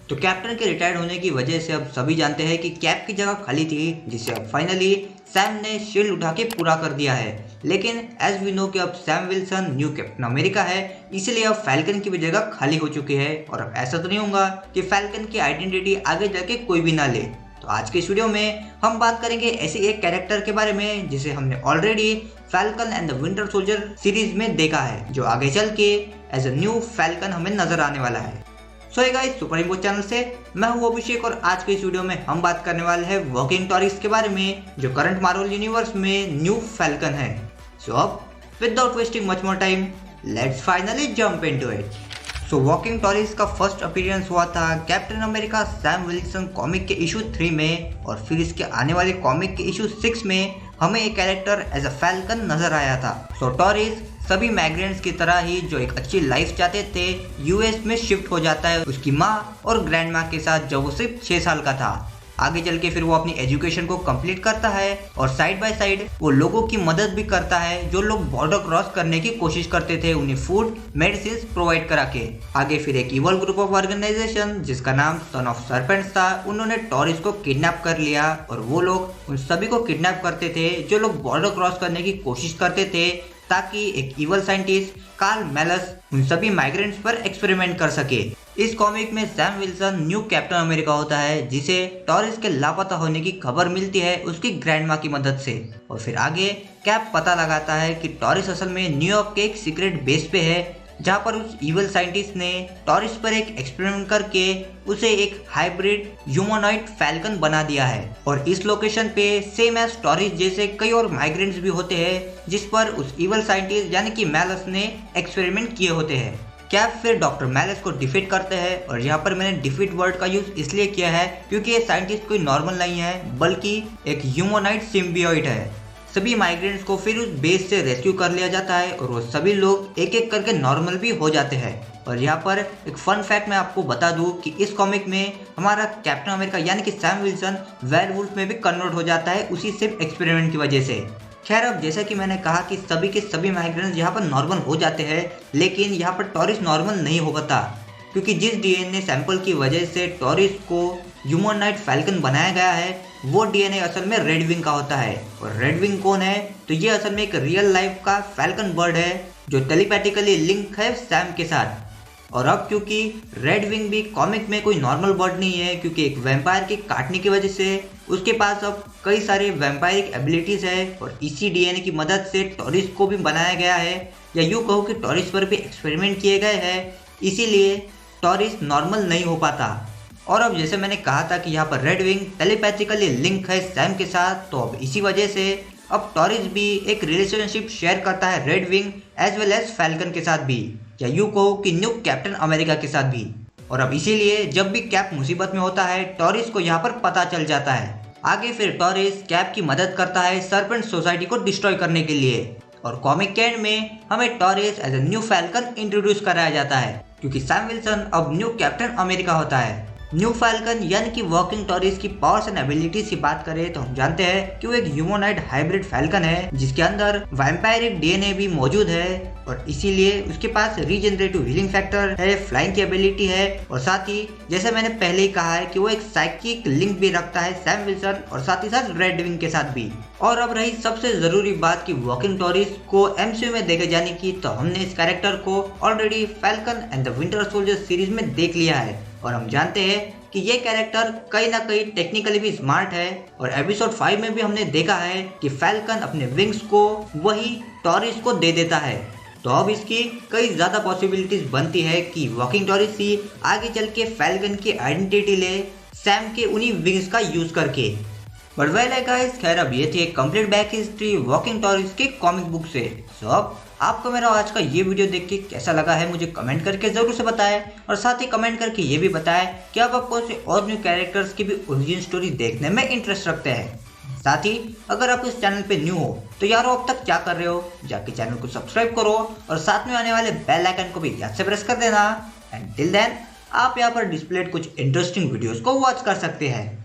तो कैप्टन के रिटायर्ड होने की वजह से अब सभी जानते हैं कि कैप की जगह खाली थी, जिसे अब फाइनली सैम ने शील्ड उठा के पूरा कर दिया है। लेकिन एज वी नो कि अब Sam Wilson new Captain America है, इसलिए अब फैल्कन की भी जगह खाली हो चुकी है। और अब ऐसा तो नहीं होगा कि फैल्कन की आइडेंटिटी आगे जाके कोई भी ना ले। तो आज के इस वीडियो में हम बात करेंगे ऐसे एक कैरेक्टर के बारे में जिसे हमने already falcon and the winter soldier series में देखा है, जो आगे चल के एज अ न्यू फैल्कन हमें नजर आने वाला है। सो गाइस, सुपर इम्पो चैनल से मैं हूं अभिषेक और आज के इस वीडियो में हम बात करने वाले हैं वर्किंग टॉरिस के बारे में, जो करंट मार्वल यूनिवर्स में न्यू फैल्कन है। सो अब without wasting much more time, let's finally jump into it. So walking Taurus का फर्स्ट अपीयरेंस हुआ था captain America Sam Wilson comic के इशू 3 में, और फिर इसके आने वाले कॉमिक के इशू 6 में हमें एक कैरेक्टर एज अ फैल्कन नजर आया था। सो टॉरिस सभी माइग्रेंट्स की तरह ही जो एक अच्छी लाइफ चाहते थे, यूएस में शिफ्ट हो जाता है उसकी माँ और ग्रैंड माँ के साथ, जब वो सिर्फ 6 साल का था। आगे चल के फिर वो अपनी एजुकेशन को कंप्लीट करता है और साइड बाय साइड वो लोगों की मदद भी करता है जो लोग बॉर्डर क्रॉस करने की कोशिश करते थे, उन्हें फूड मेडिसिन प्रोवाइड करा के। आगे फिर एक इवल ग्रुप ऑफ ऑर्गेनाइजेशन जिसका नाम सन ऑफ सर्पेंट्स था, उन्होंने टॉरिस को किडनैप कर लिया और वो लोग उन सभी को किडनैप करते थे जो लोग बॉर्डर क्रॉस करने की कोशिश करते थे, ताकि एक इवल साइंटिस्ट कार्ल मैलस उन सभी माइग्रेंट्स पर एक्सपेरिमेंट कर सके। इस कॉमिक में Sam Wilson new Captain America होता है, जिसे टॉरिस के लापता होने की खबर मिलती है उसकी ग्रैंडमा की मदद से। और फिर आगे कैप पता लगाता है कि टॉरिस असल में न्यूयॉर्क के एक सीक्रेट बेस पे है, जहाँ पर उस इवल साइंटिस्ट ने टॉरिस पर एक एक्सपेरिमेंट करके उसे एक हाइब्रिड ह्यूमनॉइड फैल्कन बना दिया है। और इस लोकेशन पे सेम एज टॉरिस जैसे कई और माइग्रेंट्स भी होते हैं, जिस पर उस इवल साइंटिस्ट यानी कि मैलस ने एक्सपेरिमेंट किए होते हैं। कैप फिर डॉक्टर मैलस को डिफीट करते हैं, और यहाँ पर मैंने डिफीट वर्ड का यूज इसलिए किया है क्योंकि ये साइंटिस्ट कोई नॉर्मल नहीं है, बल्कि एक ह्यूमनॉइड सिम्बियोइड है। सभी माइग्रेंट्स को फिर उस बेस से रेस्क्यू कर लिया जाता है और वो सभी लोग एक एक करके नॉर्मल भी हो जाते हैं। और यहाँ पर एक फन फैक्ट मैं आपको बता दूं कि इस कॉमिक में हमारा कैप्टन अमेरिका यानी कि सैम विल्सन वेयरवुल्फ में भी कन्वर्ट हो जाता है उसी सिर्फ एक्सपेरिमेंट की वजह से। खैर, अब जैसा कि मैंने कहा कि सभी के सभी माइग्रेंट्स यहाँ पर नॉर्मल हो जाते हैं, लेकिन यहाँ पर टॉरिस नॉर्मल नहीं हो पाता, क्योंकि जिस डीएनए सैंपल की वजह से टॉरिस को ह्यूमनॉइड फैल्कन बनाया गया है, वो डीएनए असल में रेड विंग का होता है। और रेड विंग कौन है? तो ये असल में एक रियल लाइफ का फैल्कन बर्ड है जो टेलीपैथिकली लिंक है सैम के साथ। और अब क्योंकि रेड विंग भी कॉमिक में कोई नॉर्मल बर्ड नहीं है, क्योंकि एक वैम्पायर के काटने की वजह से उसके पास अब कई सारे वैम्पायरिक एबिलिटीज है, और इसी डीएनए की मदद से टॉरिस को भी बनाया गया है, या यूँ कहो कि टॉरिस पर भी एक्सपेरिमेंट किए गए हैं, इसीलिए टॉरिस नॉर्मल नहीं हो पाता। और अब जैसे मैंने कहा था कि यहाँ पर रेड विंग टेलीपैथिकली लिंक है सैम के साथ, तो अब इसी वजह से अब टॉरिस भी एक रिलेशनशिप शेयर करता है Red Wing as well as Falcon के साथ भी, या यूँ कहो कि न्यू कैप्टन अमेरिका के साथ भी। और अब इसीलिए जब भी कैप मुसीबत में होता है, टॉरिस को यहाँ पर पता चल जाता है। आगे फिर टॉरिस कैप की मदद करता है सर्पेंट सोसाइटी को डिस्ट्रॉय करने के लिए, और कॉमिक के एंड में हमें Torres as a new Falcon introduce कराया जाता है, क्योंकि सैम विल्सन अब न्यू कैप्टन अमेरिका होता है। न्यू फैल्कन यानी कि वर्किंग टॉरिस की पावर्स एंड एबिलिटीज की बात करें तो हम जानते हैं कि वो एक ह्यूमनॉइड हाइब्रिड फैल्कन है, जिसके अंदर वैम्पायरिक डीएनए भी मौजूद है, और इसीलिए उसके पास रीजनरेटिव हीलिंग फैक्टर है, फ्लाइंग की एबिलिटी है, और साथ ही जैसे मैंने पहले ही कहा है कि वो एक साइकिक लिंक भी रखता है सैम विल्सन और साथ ही साथ रेड विंग के साथ भी। और अब रही सबसे जरूरी बात कि वर्किंग टॉरिस को एमसीयू में देखे जाने की, तो हमने इस कैरेक्टर को already falcon and the winter soldier series में देख लिया है, और हम जानते हैं कि ये कैरेक्टर कहीं ना कहीं टेक्निकली भी स्मार्ट है। और एपिसोड 5 में भी हमने देखा है कि फैल्कन अपने विंग्स को वही टॉरिस को दे देता है, तो अब इसकी कई ज़्यादा पॉसिबिलिटीज बनती है कि वॉकिंग टॉरिस ही आगे चल के फैल्कन की आइडेंटिटी ले सैम के उन्हीं विंग्स का यूज करके। बट वेल गाइस, खैर अब ये थी एक complete back history walking Taurus के कॉमिक बुक से। सो अब आपको मेरा आज का ये वीडियो देख के कैसा लगा है मुझे कमेंट करके जरूर से बताएं, और साथ ही कमेंट करके ये भी बताएं कि आप कौन से और न्यू कैरेक्टर्स की भी ओरिजिन स्टोरी देखने में इंटरेस्ट रखते हैं। साथ ही अगर आप इस चैनल पे न्यू हो तो यारो अब तक क्या कर रहे हो, जाके चैनल को सब्सक्राइब करो और साथ में आने वाले बेल आइकन को भी याद से प्रेस कर देना। एंड टिल देन आप यहाँ पर डिस्प्लेड कुछ इंटरेस्टिंग वीडियोस को वॉच कर सकते हैं।